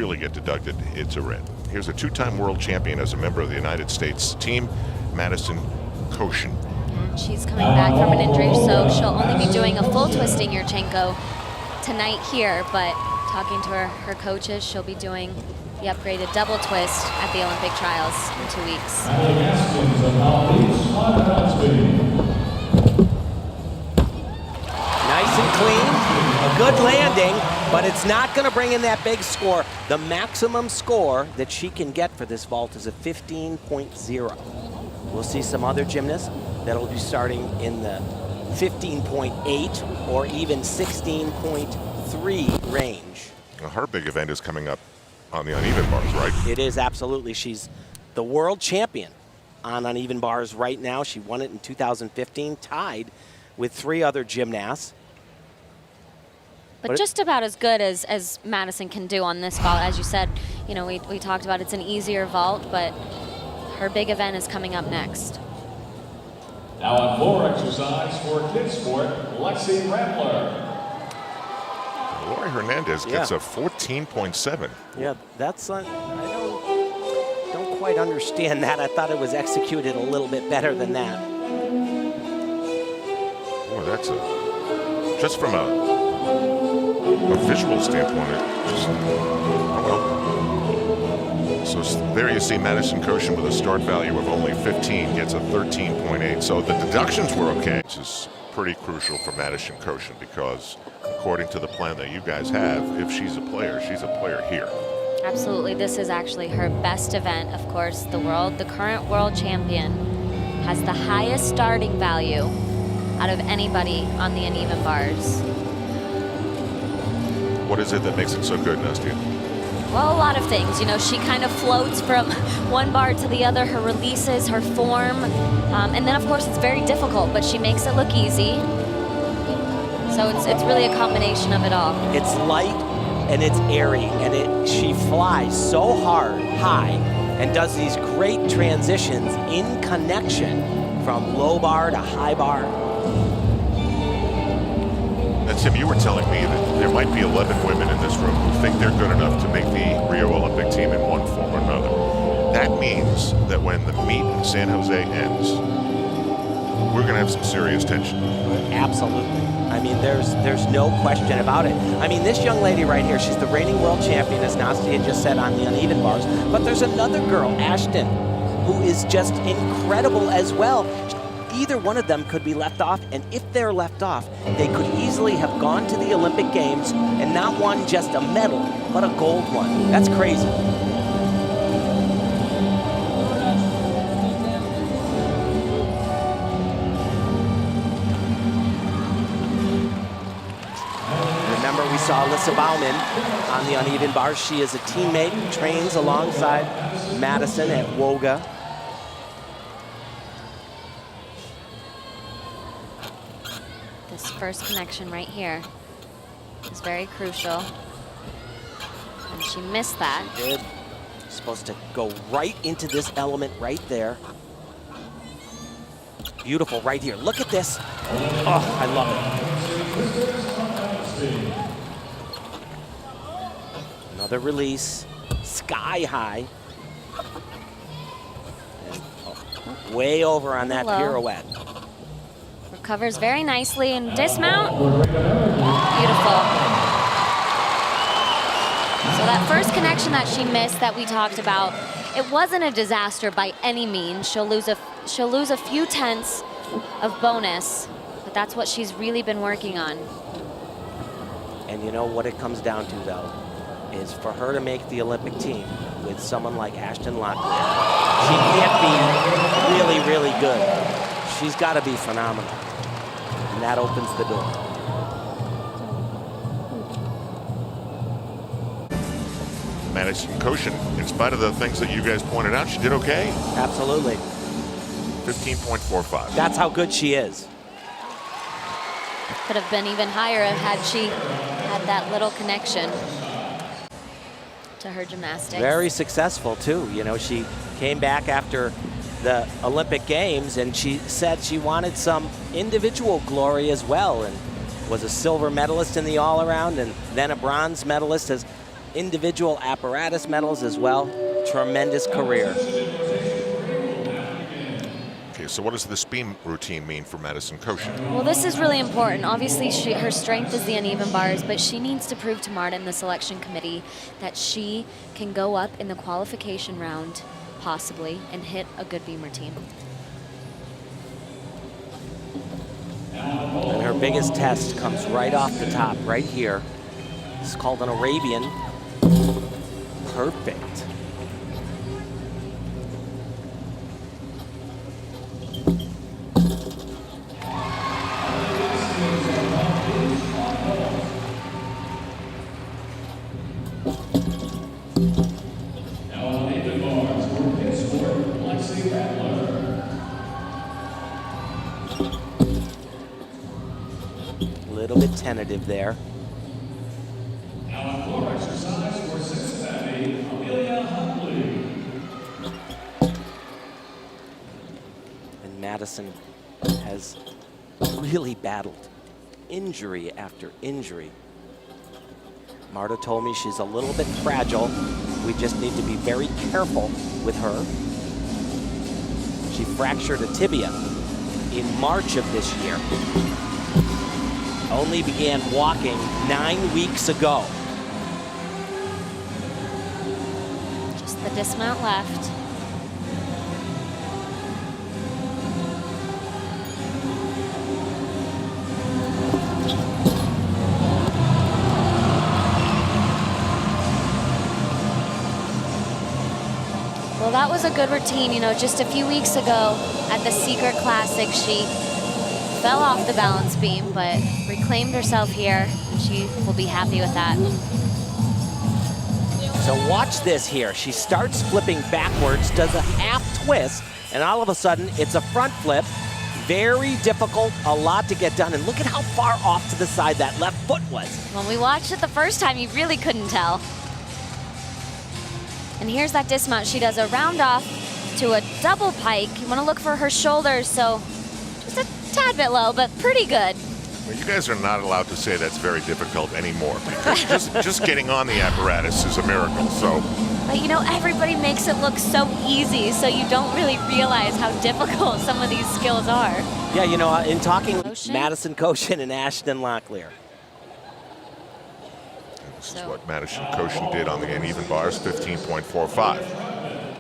really get deducted, it's a red. Here's a two-time world champion as a member of the United States team, Madison Kocian. She's coming back from an injury, so she'll only be doing a full twisting Yurchenko tonight here, but talking to her coaches, she'll be doing the upgraded double twist at the Olympic trials in 2 weeks. Nice and clean, a good landing, but it's not going to bring in that big score. The maximum score that she can get for this vault is a 15.0. We'll see some other gymnasts that'll be starting in the 15.8 or even 16.3 range. Well, her big event is coming up on the uneven bars, right? It is, absolutely. She's the world champion on uneven bars right now. She won it in 2015, tied with 3 other gymnasts. But just about as good as Madison can do on this vault. As you said, you know, we talked about it's an easier vault, but her big event is coming up next. Now on floor exercise for kids sport, Lexi Rambler. Lori Hernandez gets a 14.7. Yeah, that's, I don't quite understand that. I thought it was executed a little bit better than that. Boy, that's just from a visual standpoint, So there you see Madison Kocian with a start value of only 15, gets a 13.8. So the deductions were okay. This is pretty crucial for Madison Kocian because according to the plan that you guys have, if she's a player here. Absolutely, this is actually her best event. Of course, the current world champion has the highest starting value out of anybody on the uneven bars. What is it that makes it so good, Nastia? Well, a lot of things. You know, she kind of floats from one bar to the other, her releases, her form, and then of course it's very difficult, but she makes it look easy. So it's really a combination of it all. It's light and it's airy, and she flies so high, and does these great transitions in connection from low bar to high bar. And Tim, you were telling me that there might be 11 women in this room who think they're good enough to make the Rio Olympic team in one form or another. That means that when the meet in San Jose ends, we're going to have some serious tension. Absolutely. I mean, there's no question about it. I mean, this young lady right here, she's the reigning world champion, as Nastia just said, on the uneven bars. But there's another girl, Ashton, who is just incredible as well. Either one of them could be left off, and if they're left off, they could easily have gone to the Olympic Games and not won just a medal, but a gold one. That's crazy. Remember, we saw Alyssa Baumann on the uneven bars. She is a teammate, trains alongside Madison at Woga. This first connection right here is very crucial. And she missed that. Good. Supposed to go right into this element right there. Beautiful right here. Look at this. Oh, I love it. Another release. Sky high. And, way over on that pirouette. Recovers very nicely and dismount. Beautiful. So that first connection that she missed that we talked about, it wasn't a disaster by any means. She'll lose a few tenths of bonus, but that's what she's really been working on. And you know what it comes down to, though, is for her to make the Olympic team with someone like Ashton Locklear, she can't be really, really good. She's got to be phenomenal. And that opens the door. Madison Kocian, in spite of the things that you guys pointed out, she did okay. Absolutely. 15.45. That's how good she is. Could have been even higher had she had that little connection to her gymnastics. Very successful, too. You know, she came back after the Olympic Games, and she said she wanted some individual glory as well, and was a silver medalist in the all-around, and then a bronze medalist, as individual apparatus medals as well. Tremendous career. Okay, so what does the spin routine mean for Madison Kocian? Well, this is really important. Obviously, her strength is the uneven bars, but she needs to prove to Marta and the selection committee that she can go up in the qualification round, possibly, and hit a good beam routine. And her biggest test comes right off the top, right here. It's called an Arabian. Perfect. A little bit tentative there. Now, floor exercise for Cincinnati, Amelia Huntley. And Madison has really battled injury after injury. Marta told me she's a little bit fragile. We just need to be very careful with her. She fractured a tibia in March of this year. Only began walking 9 weeks ago. Just the dismount left. Well, that was a good routine. You know, just a few weeks ago at the Secret Classic, she fell off the balance beam, but reclaimed herself here. She will be happy with that. So watch this here. She starts flipping backwards, does a half twist, and all of a sudden it's a front flip. Very difficult, a lot to get done. And look at how far off to the side that left foot was. When we watched it the first time, you really couldn't tell. And here's that dismount. She does a round off to a double pike. You want to look for her shoulders, so just a tad bit low, but pretty good. Well, you guys are not allowed to say that's very difficult anymore, because just getting on the apparatus is a miracle. So, but you know, everybody makes it look so easy, so you don't really realize how difficult some of these skills are. Yeah, you know, in talking with Kocian? Madison Kocian and Ashton Locklear. this is what Madison Kocian did on the uneven bars, 15.45.